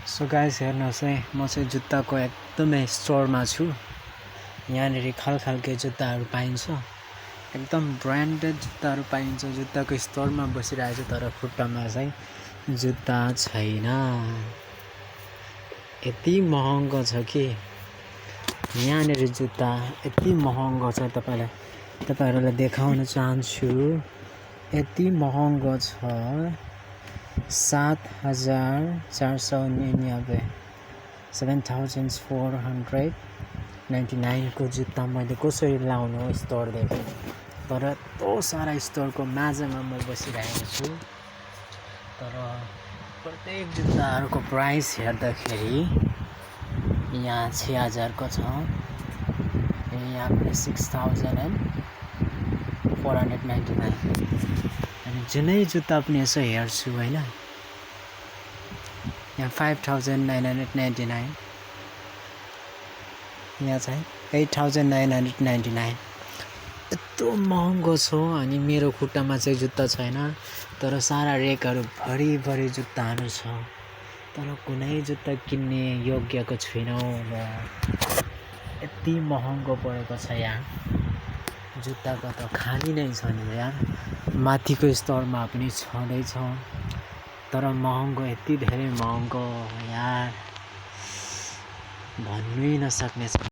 So guys हेर्नुहोस् है, म चाहिँ जुत्ताको एकदमै स्टोरमा छु। यहाँनिर खालके जुत्ताहरू पाइन्छ, एकदम ब्रान्डेड जुत्ताहरू पाइन्छ। जुत्ताको स्टोरमा बसिरहेको छु, तर खुट्टामा चाहिँ जुत्ता छैन। यति महँगो छ कि यहाँनिर जुत्ता यति महँगो छ, तपाईँहरूलाई देखाउन चाहन्छु। यति महँगो छ, 7,499 7,499 को जुत्ता मैले कसरी लाउनु स्टोरदेखि। तर यत्रो सारा स्टोरको माझमा म बसिरहेको छु, तर प्रत्येक जुत्ताहरूको प्राइस हेर्दाखेरि यहाँ 6,000 को छ, यहाँ पनि 6,499। अनि जुनै जुत्ता पनि यसो हेर्छु होइन, यहाँ 5,999, यहाँ चाहिँ 8,999। यत्रो महँगो छ अनि मेरो खुट्टामा चाहिँ जुत्ता छैन। तर सारा रेकहरू भरिभरि जुत्ताहरू छ, तर कुनै जुत्ता किन्ने योग्यको छुइनँ म। यति महँगो परेको छ यहाँ जुत्ताको त खाली नै छ नि यार। माथिको स्टोरमा पनि छँदैछ, तर महँगो, यति धेरै महँगो यार, भन्नै नसक्ने छ।